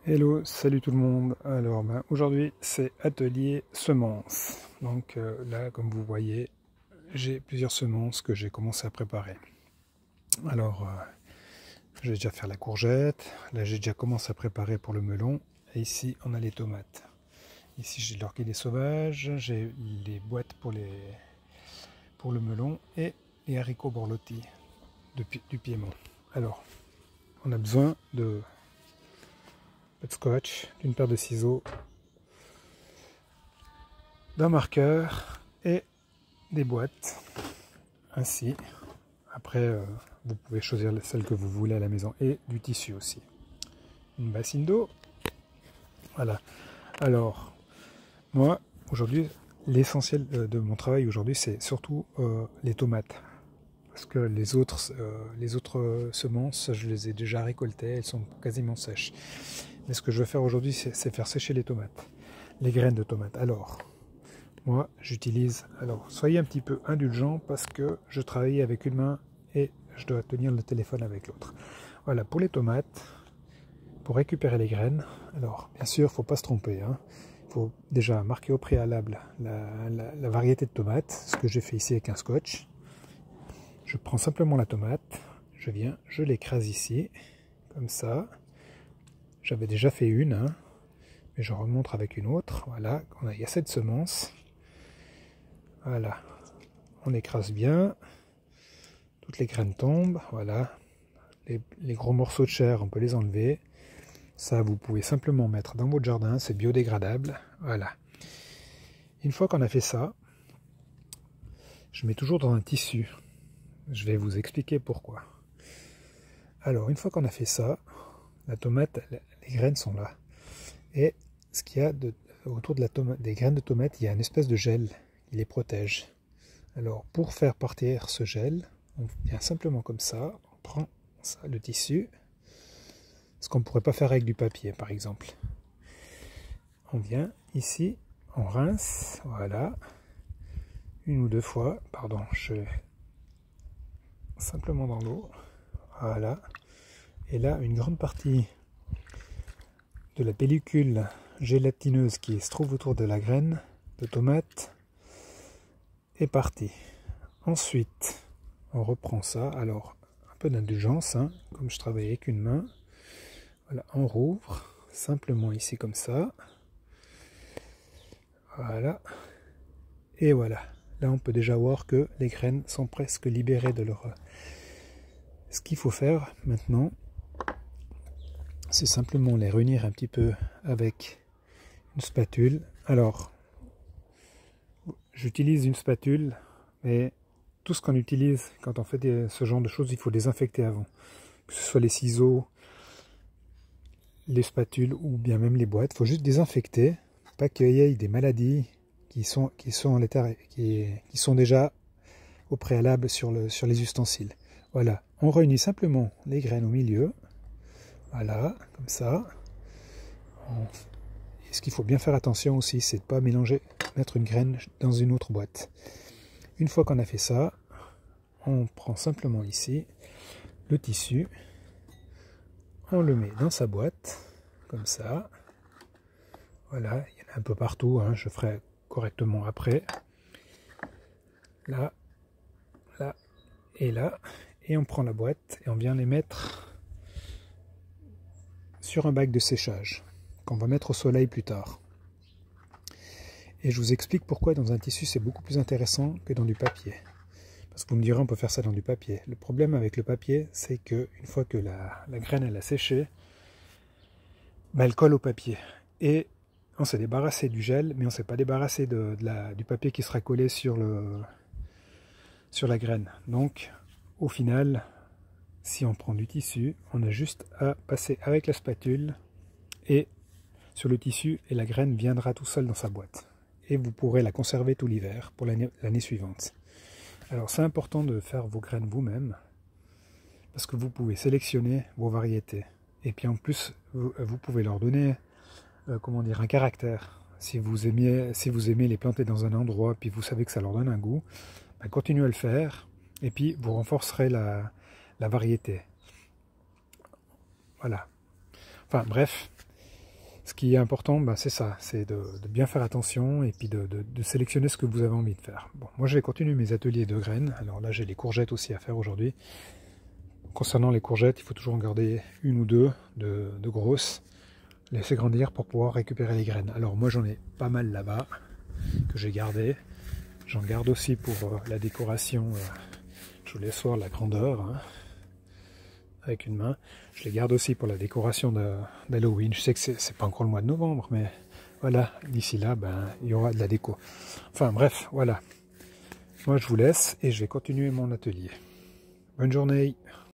Hello, salut tout le monde. Alors aujourd'hui c'est atelier semences. Donc là comme vous voyez j'ai plusieurs semences que j'ai commencé à préparer. Alors je vais déjà faire la courgette, là j'ai déjà commencé à préparer pour le melon et ici on a les tomates. Ici j'ai l'orchidée sauvage, j'ai les boîtes pour le melon et les haricots borlotti du Piémont. Alors on a besoin de scotch, d'une paire de ciseaux, d'un marqueur et des boîtes ainsi. Après vous pouvez choisir celle que vous voulez à la maison et du tissu aussi, une bassine d'eau. Voilà. Alors moi aujourd'hui l'essentiel de mon travail aujourd'hui c'est surtout les tomates, parce que les autres semences je les ai déjà récoltées, elles sont quasiment sèches. Mais ce que je veux faire aujourd'hui c'est faire sécher les tomates, les graines de tomates. Alors moi j'utilise, alors soyez un petit peu indulgents parce que je travaille avec une main et je dois tenir le téléphone avec l'autre. Voilà, pour les tomates, pour récupérer les graines, alors bien sûr il ne faut pas se tromper, hein. Il faut déjà marquer au préalable la variété de tomates, ce que j'ai fait ici avec un scotch. Je prends simplement la tomate, je l'écrase ici, comme ça. J'avais déjà fait une, hein, mais je remontre avec une autre. Voilà, il y a cette semence. Voilà, on écrase bien, toutes les graines tombent, voilà. Les gros morceaux de chair, on peut les enlever. Ça, vous pouvez simplement mettre dans votre jardin, c'est biodégradable. Voilà. Une fois qu'on a fait ça, je mets toujours dans un tissu. Je vais vous expliquer pourquoi. Alors, une fois qu'on a fait ça, la tomate, les graines sont là. Et ce qu'il y a autour de des graines de tomate, il y a une espèce de gel qui les protège. Alors, pour faire partir ce gel, on vient simplement comme ça, on prend ça, le tissu, ce qu'on ne pourrait pas faire avec du papier, par exemple. On vient ici, on rince, voilà, une ou deux fois, pardon, je vais simplement dans l'eau, voilà, et là, une grande partie de la pellicule gélatineuse qui se trouve autour de la graine de tomate est partie. Ensuite, on reprend ça, alors un peu d'indulgence, hein, comme je travaille avec une main, voilà, on rouvre simplement ici comme ça, voilà, et voilà. Là, on peut déjà voir que les graines sont presque libérées de leur... Ce qu'il faut faire maintenant, c'est simplement les réunir un petit peu avec une spatule. Alors, j'utilise une spatule, mais tout ce qu'on utilise quand on fait ce genre de choses, il faut désinfecter avant. Que ce soit les ciseaux, les spatules ou bien même les boîtes, il faut juste désinfecter, pas qu'il y ait des maladies qui sont déjà au préalable sur les ustensiles. Voilà, on réunit simplement les graines au milieu, voilà, comme ça. Et ce qu'il faut bien faire attention aussi, c'est de ne pas mélanger, mettre une graine dans une autre boîte. Une fois qu'on a fait ça, on prend simplement ici le tissu, on le met dans sa boîte, comme ça. Voilà, il y en a un peu partout, hein, je ferai correctement après. Là, là et là. Et on prend la boîte et on vient les mettre sur un bac de séchage qu'on va mettre au soleil plus tard. Et je vous explique pourquoi dans un tissu c'est beaucoup plus intéressant que dans du papier. Parce que vous me direz on peut faire ça dans du papier. Le problème avec le papier c'est que une fois que la graine elle a séché, bah, elle colle au papier. Et on s'est débarrassé du gel, mais on ne s'est pas débarrassé du papier qui sera collé sur la graine. Donc au final, si on prend du tissu, on a juste à passer avec la spatule et sur le tissu et la graine viendra tout seul dans sa boîte. Et vous pourrez la conserver tout l'hiver pour l'année suivante. Alors c'est important de faire vos graines vous-même parce que vous pouvez sélectionner vos variétés. Et puis en plus, vous pouvez leur donner comment dire, un caractère. Si vous aimez les planter dans un endroit puis vous savez que ça leur donne un goût, ben continuez à le faire et puis vous renforcerez la variété. Voilà. Enfin bref, Ce qui est important, ben, c'est ça, c'est de bien faire attention et puis de sélectionner ce que vous avez envie de faire. Bon, moi je vais continuer mes ateliers de graines. Alors là j'ai les courgettes aussi à faire aujourd'hui. Concernant les courgettes, il faut toujours en garder une ou deux de grosses, laisser grandir pour pouvoir récupérer les graines. Alors moi j'en ai pas mal là-bas que j'ai gardé. J'en garde aussi pour la décoration. Je vous laisse voir la grandeur. Hein. Avec une main. Je les garde aussi pour la décoration d'Halloween. Je sais que c'est pas encore le mois de novembre, mais voilà, d'ici là, ben, il y aura de la déco. Enfin bref, voilà. Moi je vous laisse et je vais continuer mon atelier. Bonne journée.